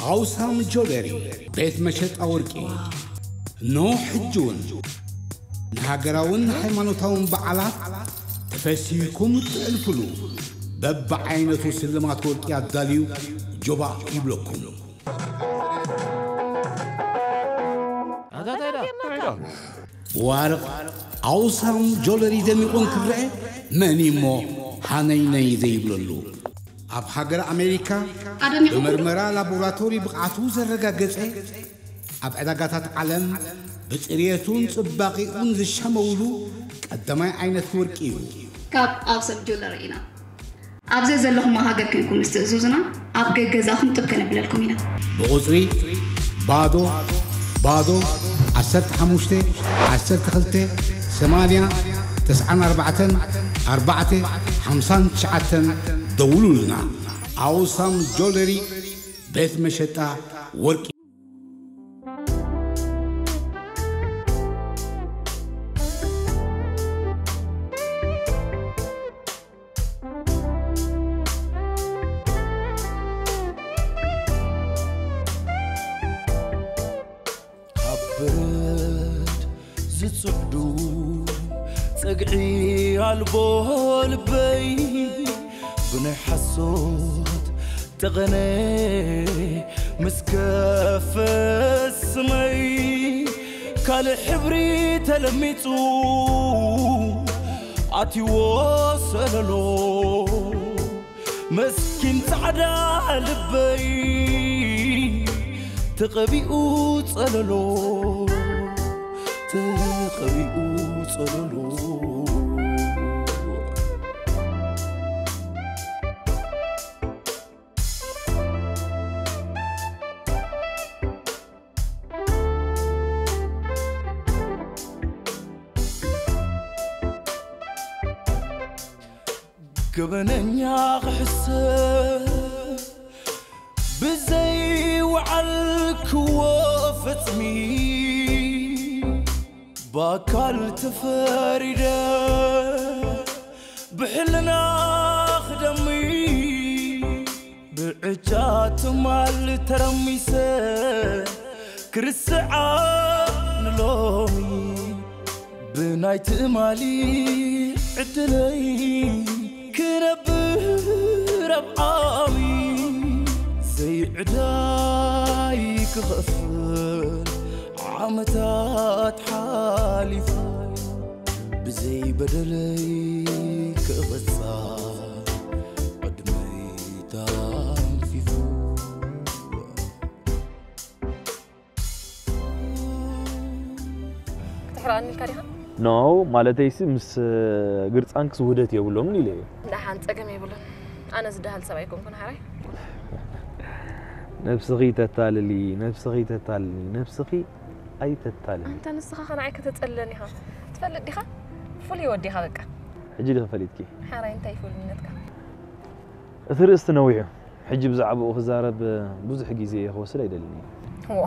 عوسام جولري بيت مشت أوركي نو حجون نهاجرون حيمانوتهم بعلات تفسيكم تألفلو بب عينة سلمات وركي الداليو جبا يبلوكم وارق عوسام جولري دميقون كرة منيمو حانيني ذي بلولو أب حجر أمريكا بمرمرة لابوراتوري بقعتو زرقا قصة أب عدقات عالم بتريتون صباقيون ذي الشمولو قدما عينة وركيو كاب أوسب جولرينا أبزي زلهم ما هاجر كنكم استأذوزنا أبقى جزاهم تبكن بلالكم هنا بغزري بادو عسرت حموشتي عسرت خلتي 8 9 4 5 9 دولوا لنا عوسام جولري بيت مشتا وركي تقعي عالبول بي بني حسوت تغني مسكف السمي كال حبري تلميتو عتي وصللو مسكين تعدى لبي تقبيقو تصللو تقبيقو تصللو قبننيا غحسب بزي وعلك وفتمي باكال تفارده بحلنا خدمي بعجات مال ترميسه كرسعة نلومي بنايت مالي عدلي كرب ربعامي زي عداي كغفل عمتات حالفة بزي بدلي كغصا قدمي تنفيفو تحرقني الكاريخة؟ نو مالتي مس قرص انكس وهدت يبلون لي لا حنت اقم يبلون انا زدها لسبايكم كن حراي نفسخي تتاللي نفسخي اي تتاللي انت نسخه خنعك تتقلني ها تفلت ديخه فولي وديها بقى حجي دفليتكي حراي انت يفول منتك اثرست نويع حجي بزعبو خزارب بزح غيزي خوسل ايدلني هو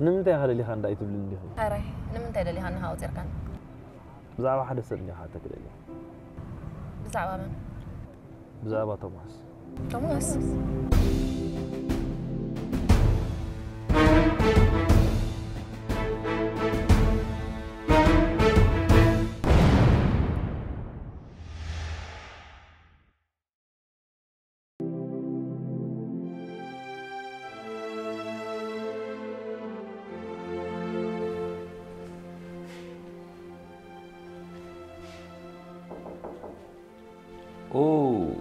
نمنتي هذا اللي خان دايت بلندي حراي نمنتي دلي هان هاو تيركان بزعبا حدا سرني حتى كدلي بزعبا من بزعبا توماس اوه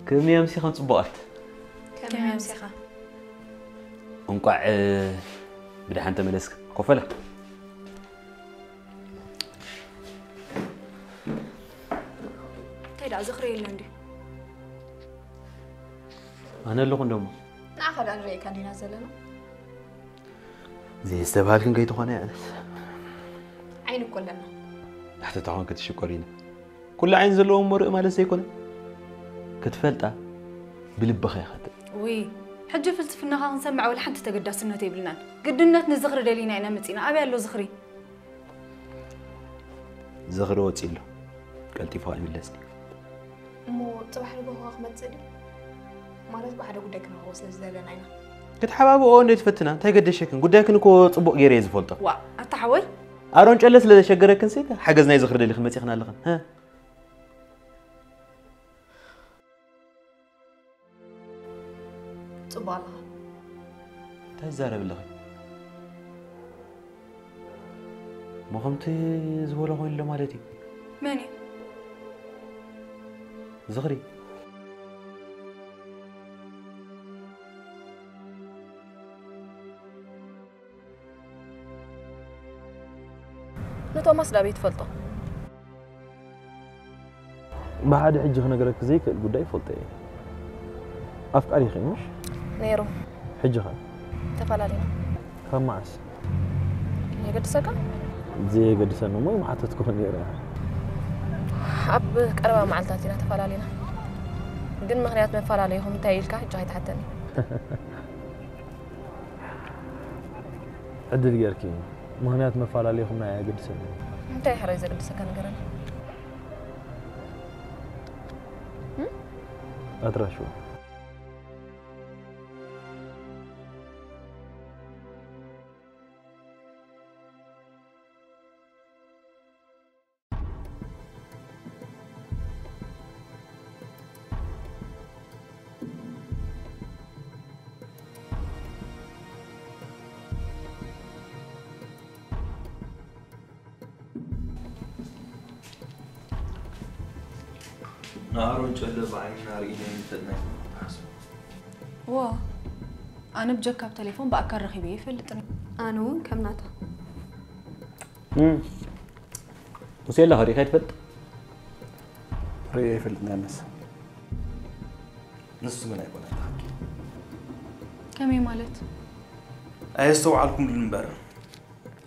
كم يمسي خمس بوات كم يمسيخه انقع بدي انت ملسك كفله تيدا زخري لندي انا اللي قندم ناخذ عن ريك كان ينزلنا زي استبهال كان جاي تخانه يعني عين كلنا حتى تعاون كتشكرين كل عين زلهم مرء ما لسه يكون كتفلطه بلبخ ياخذ وي حجي فلسفنا خا نسمع ولا حد تقداسنا تيبلنا قدنات نزخر دلينا انا مصينا ابي الله زخري زغر وصيله قلتي فاهم لسني مو صباح البوخ متصدي ማለት بحدا ጉዳይ ክንወስለ ዘለና ኢና ክትሓባብኦ እንዴት ፈትና እንታይ ገደሸክን ጉዳይክን እኮ ጽቡቕ ጌረ ዝፈልጦ ዋ ኣታሓወይ ኣሮን ጨለ ስለ ዘሸገረክን ሲታ ሓገዝና ይዝኽር ደሊ ክመጽእኽና ኣለኽን ها ጽቡቕ ኣለኻ እንታይ ዛረብልኽ مخمت زولا هون له مالتي ماني زغري توماس دابيت فلطو بعد حجه نقرك زيك القداي فلطي افكاري خيمش نيرو حجها تفعلالينا خماس يقد سكا زي قد سنو ما حتتكون نيرا اب قربا معلتاتينا تفعلالينا ግን ምክንያት መፈላልይኹም እንታይ ኢልካ ሕጂ ኣይትሓተኒ ዕድል ጌርኪ ምክንያት መፈላልይኹም ናይ ኣገድሰኒ እንታይ ሕረይ ዘገድሰካ ነገረኒ ኣድራሹ نارون جل بعين نارين يفتنا حسب وا انا بجكب تليفون باكر رخيبي يفلطني انا وين كمناتا وسيلا هري خايت فت ري يفلطني الناس نص من يكون كمي مالت ايستو عليكم المنبر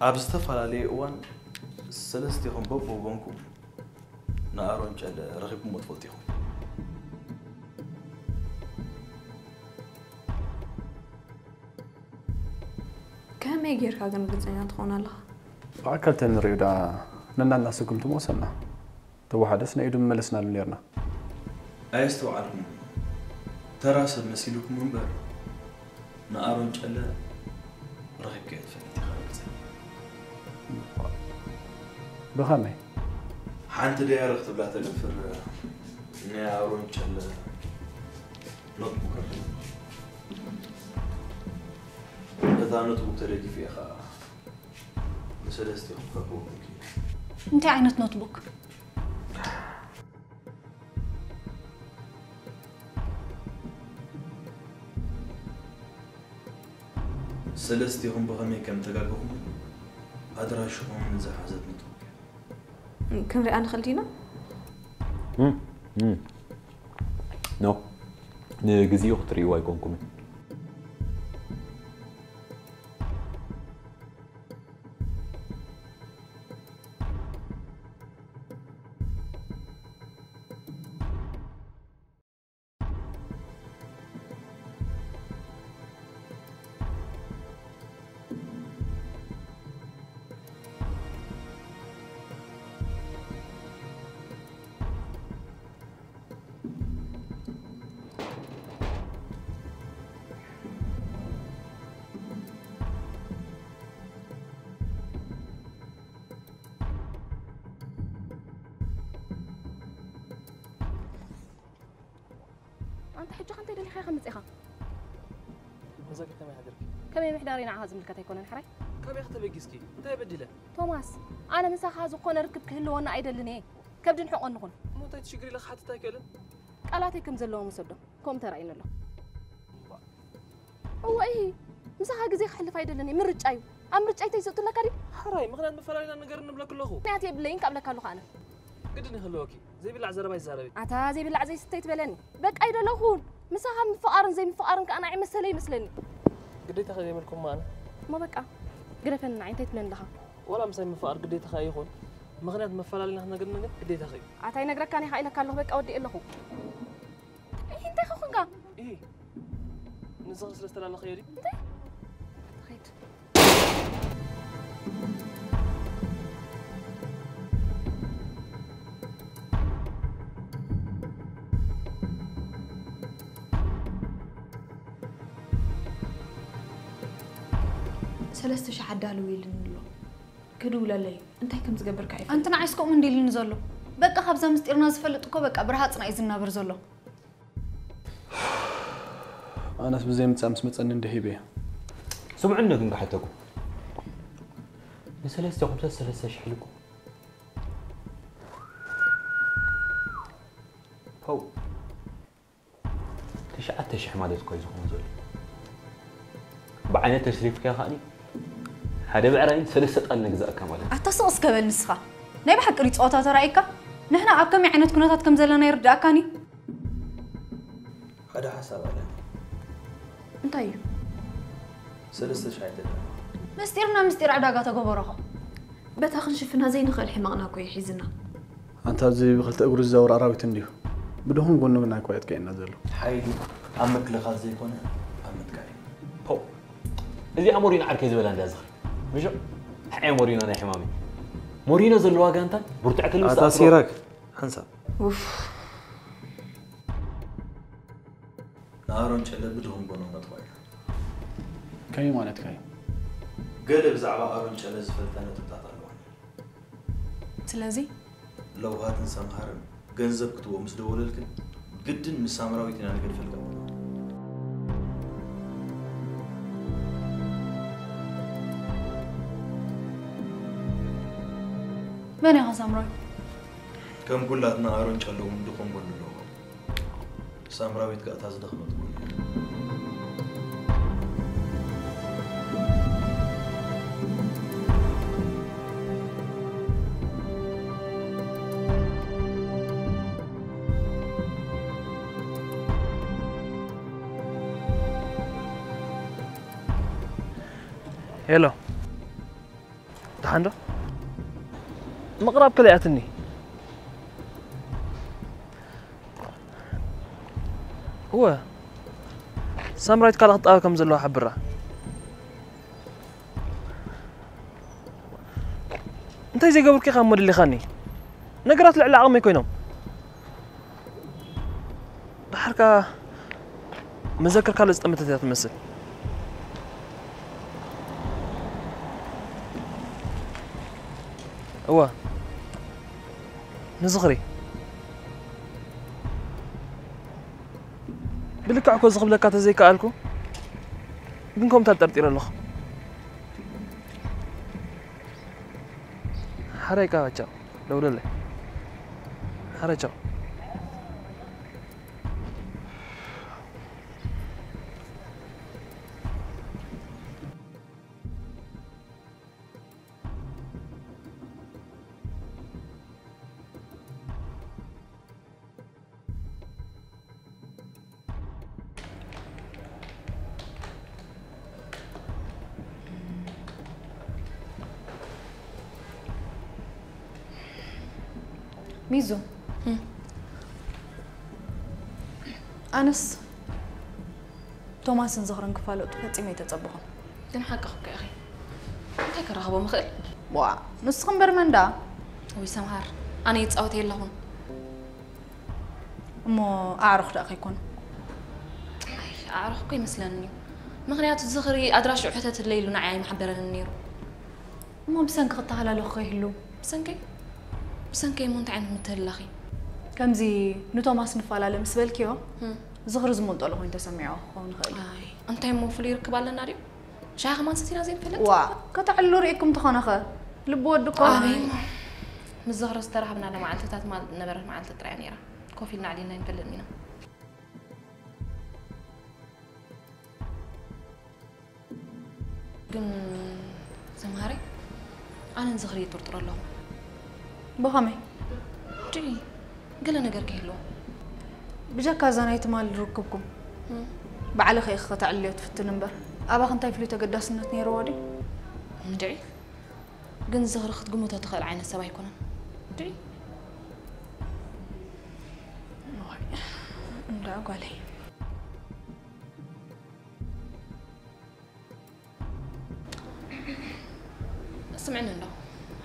ابستفال علي وان سلستيهم بوبو بونكم نارون جل رخيبكم متفوتيهم كم يجير كاغن بزينا تخون الله أكلت الريدا لأن الناس كنت موصلنا تو حدثنا يدوم ملسنا لنيرنا أيستو عليكم ترى سمسيلكم منبر نارون جل رخيب كيف فنيتي خالد بخمي حانت ديار اختبلا تلفر نارون جل نط مكرر إذا نطبق تلاقي فيها مسلستي خفقوا انت عينت نوتبوك سلستي هم بغمي كم تقاقهم أدراشهم من زحازت نطبوك كم رأينا خلدينا؟ نو نجزي أختري وايكونكم أنت حجة أنت اللي خير خمس إخا. مزاج كم يحضرك؟ كم يمحدارين عازم لك تيكون الحري؟ كم يختبي جسكي؟ أنت بدله. توماس أنا مساخ هذا قونا ركب كله وأنا أيد اللي نيه. كبدن حق نقول. مو أنت تشجري لك حتى تاكلن؟ قالاتي كم زلوا مسدو. كم ترى إنه له. هو إيه؟ مساخ هذا حل فايدة اللي نيه مرج أيو. أمرج أي تيسوت لك كريم؟ حراي مخنا مفلالنا نقرن نبلا كله. نعتي بلين قبل كله خانة. قدني خلوكي زي بالعزرة باي زاربي. عتا زي بالعزي ستيت بلني. بك أيد له خون. مساخ مفقارن زي مفقارن كأنا عم مسلي مسلني. قديت أخذي منكم معنا. ما بقى. قرفنا عين تيت بلن لها. ولا مساي مفقر قديت أخذي يخون. مخنا مفلالنا إحنا قدنا قديت أخذي. عتا ينقرأ كان يحيل كله بك أودي له. إيه أنت خونك؟ إيه. نزغ سلسلة على خيري. أنت؟ خير. سلست شحدالو يلنلو كدول لي انت كم تقبر كيف انت نعيسكم من دي نزلو بقى خبزه مستيرنا زفلطكو بقى برها صناي زنابر زلو انا بزي متصامس مصن اندهيبي سمعنا كن حتكم لسلسة 5 شحلكم هو تشعت تشح مالت كويس يكون زول بعين تشريف كا خاني هذا بعرين 3 قل نجزاء كمال اتصقس كبل نسخه ناي بحق ري صوتا ترايكا نحنا ابكم عينت كناتات كم زلنا يرجاكاني هذا حساب على انتايو 3 شحيت مستير عداقه تغبرها بتا خنشفنا زي نخل حماقنا كوي حيزنا انت زي بخلت اقول الزور اراويت انديو بدهم قلنا منا كويت كاينا زلو حيدي عمك لغا زي كونه عمك كاي هو اللي امورين عركه زبل اندازخ مش حي مورينو انا حمامي مورينو زلوا غانتا برتعك المستقبل تاثيرك حنسا اوف نارون چله بدهم بونو مطوي كاي مالت كاي قلب زعبا ارون چله زفلتنا تطاطالوان سلازي لو هاتن سمهارن ገንዘብ ክትዎ ምስ ደወለልክን ግድን ምስ ሳምራዊት ኢና ነገር ፈልገው من يا سامراوي كم كلاتنا አሮን ጨለውም ድኾም ጎንሎ ሳምራዊት ጋር ታዝደኽመት هلو تحندو مقرب كلياتني هو سامرايت كلا خطا كم زلو حبره انت زي قبل كي خمر اللي خاني نقرات العلاقه ما يكونوا حركه مذكر كالو استمتت تمثل هو نزغري بلك عكو زغب لك زي كالكو بنكم تطرطير الله حريكا بچا دولله حريچا ميزو أنس توماس نزغرن كفالو تفتيمي تتصبخون دم حقك يا أخي أنت كرهبو مخل وا نسخن برمندا وي سمهار أنا يتصوت يلهون مو أعرف دقيق يكون أعرف كي مثلني مغنيات الزغري أدراش عفتة الليل ونعي محبرة النيرو مو بسنك خطها لا لخي هلو بسنكي مونت عين متلخي كمزي نو توماس نفالا لمسبلكيو زغر زمون طلو انت سمعوه هون خيل انت مو فلي يركب على النار شاخ ما نسيتينا زين فلت وا كتعلو ريكم تخنخ لب ودكو مزغر استرحبنا على معلتات ما نبره معلت طريانيرا كوفي لنا علينا نفلنينا كن سمهاري انا نزغري طرطر لهم بخمي جي قال نقر كيلو بجاك زانيت مال ركبكم بعلى خي خطا عليت في التنبر ابا خنتاي فلو تقداسنت نيرو ودي ندعي قن زهر خد قمو تدخل عين السبا يكون ندعي ندعو علي سمعنا له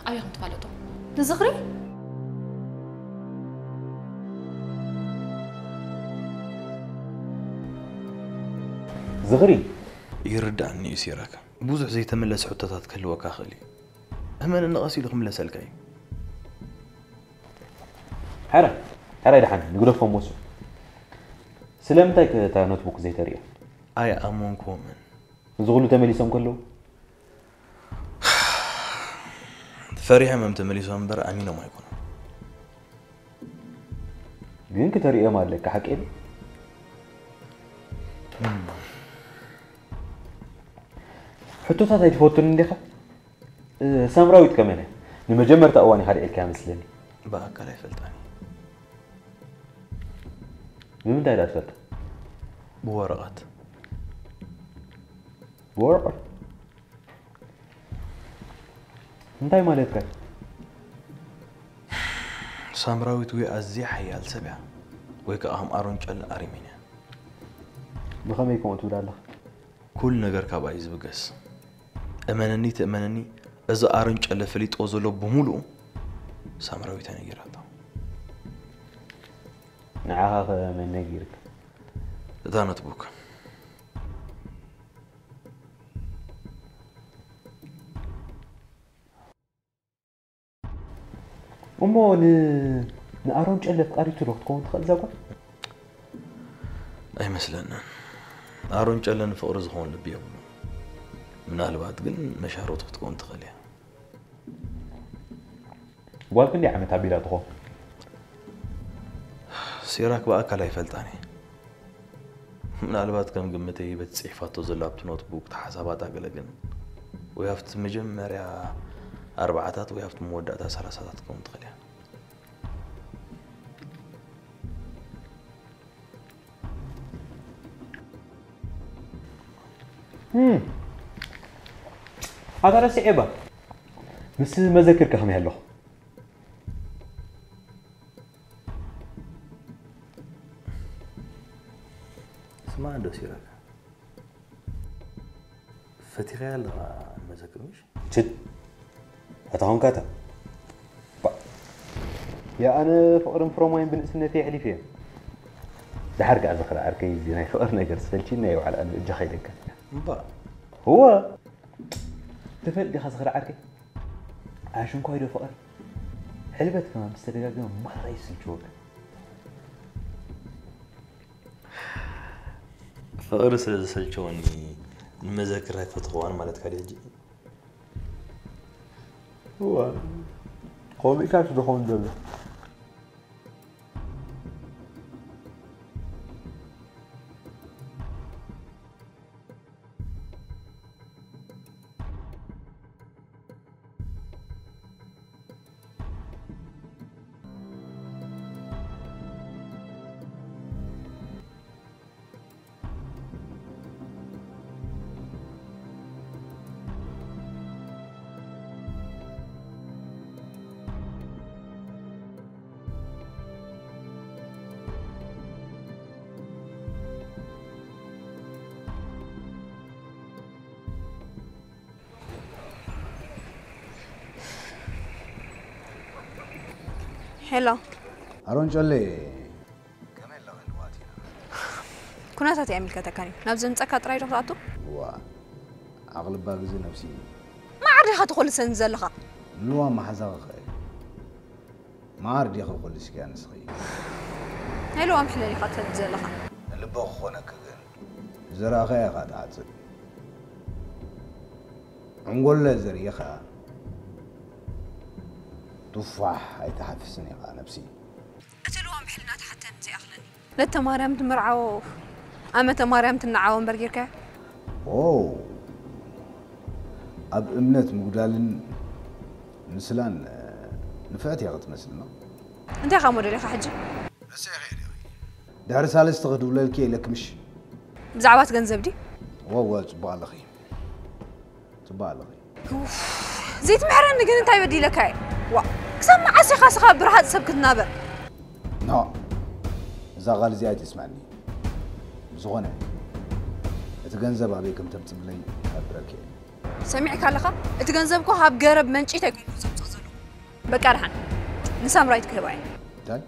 ابيكم تفالطوا نزغري زغري يردعني يسيرك بوزح زي تملس حتتات كله كاخلي أمن النقصي لكم لا سلكاي حرا يدحن نقول لكم موسو سلامتك تاع نوت بوك زي تريا آية أمونكم من زغلو تمليسهم كله فريحة ما متمليسهم بر أمينه ما يكون يمكن تريا مالك كحكي حتوتات هاي تفوتون ليخا سامراويت كمان لمجمر تأواني هذا الكلام سلني بقى كلا يفلتاني من ده لا تفلت بورقات انتي مالك سامراويت وي أزي حيال سبعة ويك أهم أرونج الأريمينيا بخمي يكون تقول الله كل نجار كابايز بقص أمانني تأمانني إذا أرنج على فليت أوزلو بمولو سامراوي تاني جراتا نعاها من نجيرك دانت بوك أمو نأرنج على فقريت الوقت كون تخل زاقو أي مثلا أرنج على نفقر زخون لبيا من البعض قل مشاروط تكون تخليها والكن دي عم تعبيرها تخو سيراك بقى كلا يفلتاني من البعض كم قمتي بتصيحفاتو زلابت نوت بوك تحسابات أقلقن ويافت مجمع 4 ويافت مودات 3 تكون تخليها هذا راسي عيبة بس ما ذكر كهم يهلو اسمع عنده سيراك فتيغي هلا ما ذكروش شد هتهون كاتا يا أنا فقر فرومين بالنسبة في علي فين ده حركة أذكر عركي زين فقر نجر سفلتينا يو على أن جخيلك با هو تفلت خسر عركي عشان كويدو فقر حلبت كمان بسترجع ما رئيس الجوك فقر سلسلتوني المذاكرة فتخوان مالت كاريجي هو قومي كانت دخون دولة هلا أرون جلي كمان لو الواتي كنا تعمل كتكاني نبزن تسكت تراي رفعته أغلب باقي نفسي ما عرفت هتدخل سنزلها لو ما حزق ما عرفت ياخذ كل شيء كان صغير هلو أم حلالي خاطر تنزلها اللي بخونا كذا زرا خيا خاطر عاد نقول له زري خا تفاح هاي تحفزني على نفسي أتلو أم حلنا حتى أنت أخلني لا تمارم تمرعو أما تمارم تنعاون برجرك أوه أب أمنت مقدال نسلان نفعت يا غت مسلنا أنت يا خامور لي حجي بس يا خير دار سالس تغدو للكي لك مش بزعوات جنزب دي والله تبع لخي تبع لخي زيت معرن نجن أنت يبدي لك هاي وا سمع عسى خاص خبر هذا سبك النابر نعم إذا غال زيادة تسمعني زغنة تجنزب عليكم تبتم لي أبركي سمعك على خا تجنزبكو هاب جرب منشي تكون زبطزلو بكارهن نسام رايت كهواي طيب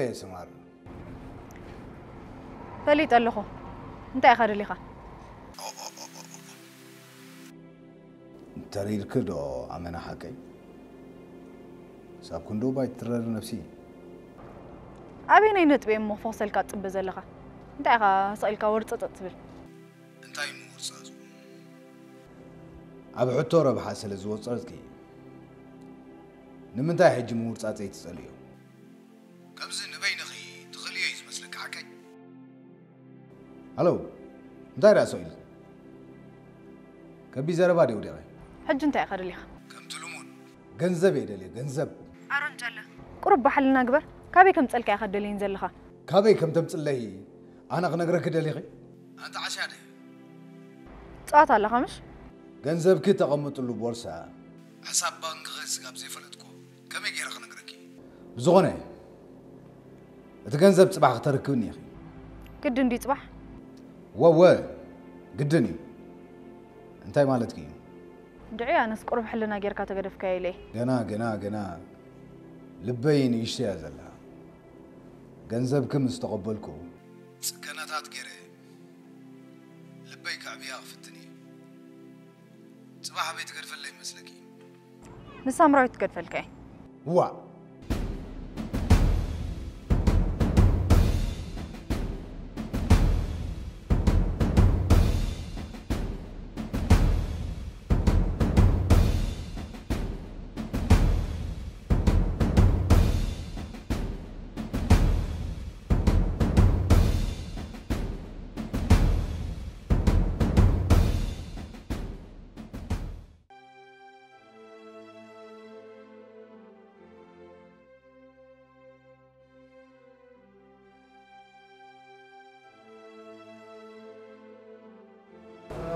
يا سمار فليت قال له انت اخر ليخا تريد كدو عمنا حكي ساب كندو باي ترر نفسي ابيني نطبي مو فاصل كاطب زلخا انت اخا سالكا ورصط تبل انتي مو ورصاص اب حتو ربح سل زوصرتكي نمنتاي حجي مو ورصاص يتصليو كبز نبينخي تخليه يزمسلك حكي الو انتي راسويل كبي زربا دي ودي حج انت اخر ليخا كم تلومون غنزب يدلي غنزب ارون جله قرب بحلنا غبر كابي كم تصلك يخدلين زلخا كابي كم تمصلي انا نغرك دليخي انت عشاده صات الله خمش غنزب كي تقمطلو بورصه حساب بنك غس غاب زي فلتكو كم يغير خنغركي بزغونه غنزب صباح تركبني اخي قد ندي صباح و قدني انتي مالتكي دعي انا قرب حلنا غيركا تغدفكا يلي غنا لبين يشتي ازلا غنزبكم استقبلكو سكناتات غيره لبي كعبيا فتني صباح بيت قرفل لي مسلكي نسامراوي تقدفلكاي وا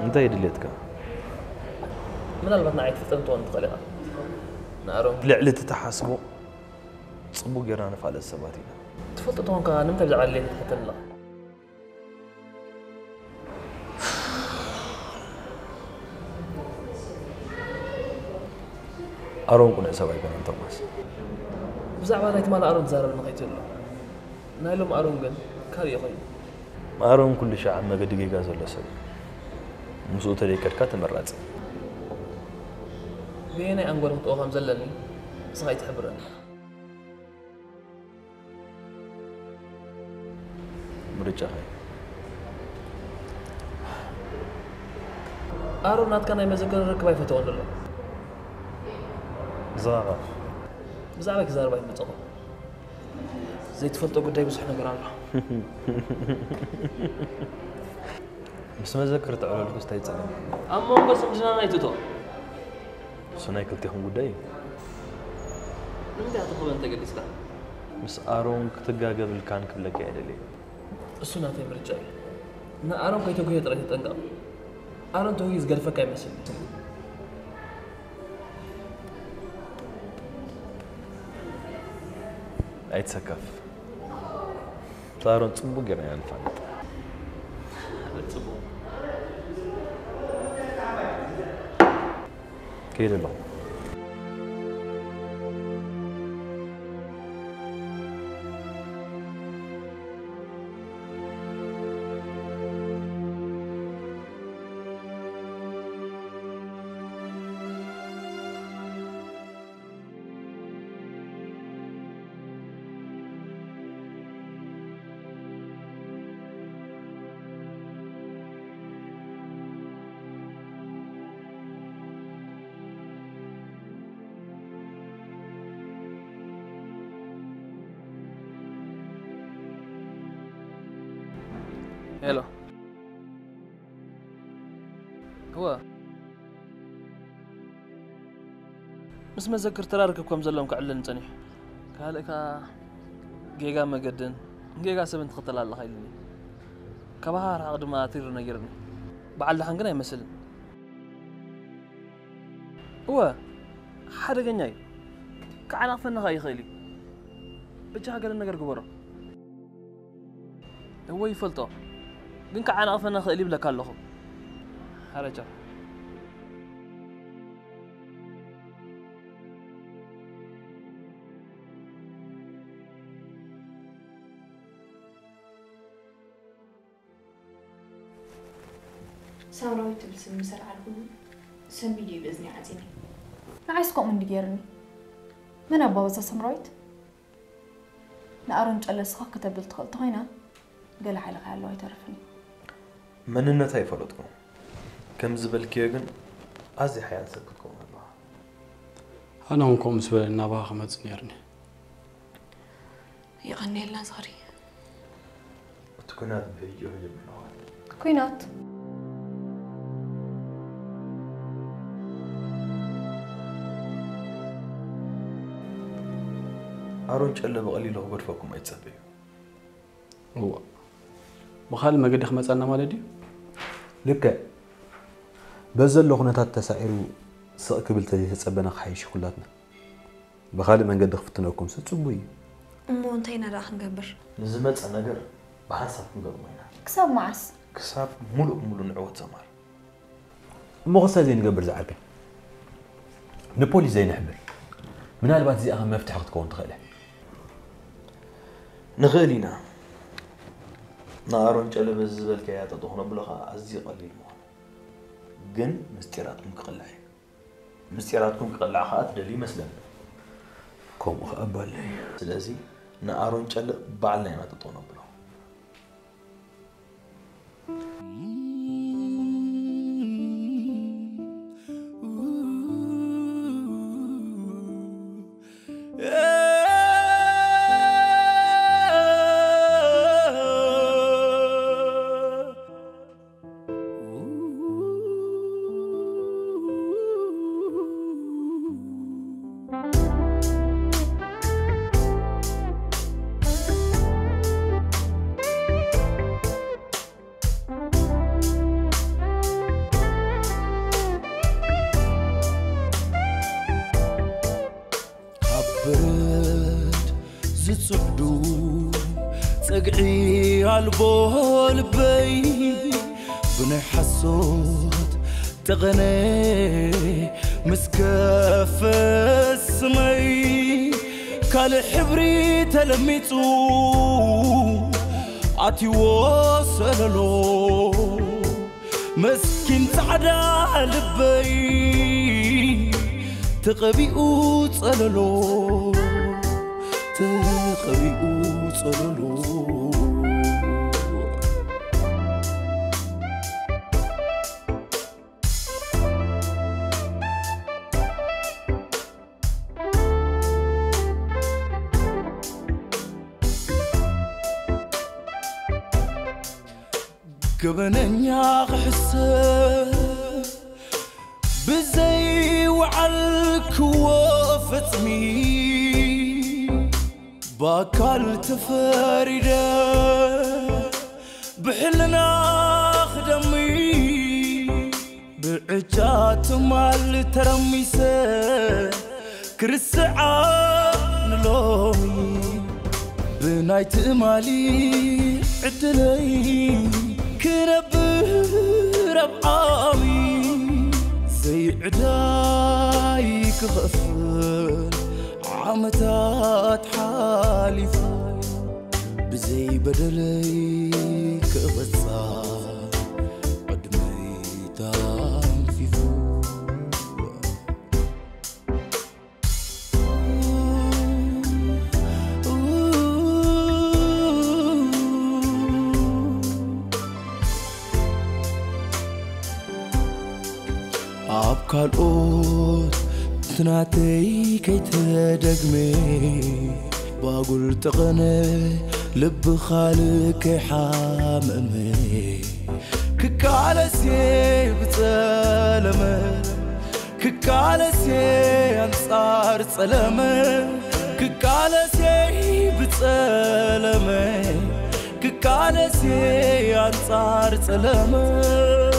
انت يدليتك من البطن عيد فطنتو انت قلقا نارو لعلة تحاسبو صبو غير انا فعل السباتينا تفلطتون كان نمت بزعل لي حتى الله ارون كن حسابي كان انت ماس بزعل انا مال ارون زارب نقيت له نايلوم ارون كن كاري خوي ارون كل شيء عم دقيقه زله سب مسو تريكركا تمرات بيني انغور متوهم زلني صغيت حبرن مرجع هاي ارون نات كان يمزكر ركبه يفتون له زاغا بزعلك زارباي متصو زي تفلطو قداي بصح نغير الله بس ما ذكرت على الكوستا يتصلم اما بس مجنا نايتو سناي كلتهم قداي نمت اعتقد انت قلت لا بس ارون كتغاغب الكان كبلك يدلي السنه في مرجعي نا ارون كيتو كيت راه تنقا ارون تو يز غلفك يمسل ايتسكف صاروا تصبو غير يعني فانت تصبو كيف له هلا هو مس مذكر ترارككم زلهم كعلن صنيح كالك جيجا مقدن جيجا سبن تخطل الله خيلني كبهار عقد ما تير نجرني بعد حنقنا يمثل هو حدا جناي كعنا فن هاي خيلي بجا قال النجر كبره هو يفلطه ግን ከዓና ፈና خيلي ብለካ ኣለኹ ሓረጃ سامراوي تبلسم مسر على كله سميدي بإذني عزيني نعيسكم من ديارني من أبا وزا سامراويت نأرنج على سخاك كتب التخلط هنا قال حلقة على الله يتعرفني من النتا يفرطكم كم زبل كيغن أزي حياة سكتكم الله أنا هونكم سبل النباغ خمد سنيرني يغني لنا صغري وتكونات بيجو جبنا كوينات أرون شل بقليل هو غرفكم يتسبي هو بخال ما قد خمس أنا مالدي لك بزل لغنات تسائروا سأقبل تسبنا خايش كلاتنا بخال ما قد خفتناكم ستسبوي مو انتينا راح نقبر نزمت أنا جر بحسب نقبرنا كساب معس كساب ملو نعوت زمار مغسل زين نقبر زعبي نبولي زين نحبر من هالبات زي أهم مفتاح تكون تخيله نغالينا نارون جل بالزبل كيا تطهنا بلغة أزي قليل مهن جن مستيراتكم كقلعي مستيراتكم كقلع خات دلي مسلم كم أقبل سلازي نارون جل بعلنا ما تطهنا بلغة البول بي بني حسود تغني مسكف السمي كالحبري تلميتو عتي وصللو مسكين تعدى لبي تقبيقو تصللو تقبيقو تصللو قبنني حسب بزي وعلك وفتمي باكل تفريده بحلنا خدمي بعجات مال ترميسه كرسعه نلومي بنايت مالي عدلي كنبر بعامي زي عداي كغفل عمتات حالفة بزي بدلي كغصا قدمي تنفيفو كالقوت تناتي كي تدقمي باقول تغني لب خالك حاممي ككالسي بتسلمي ككالسي انصار تسلمي ككالسي بتسلمي ككالسي انصار تسلمي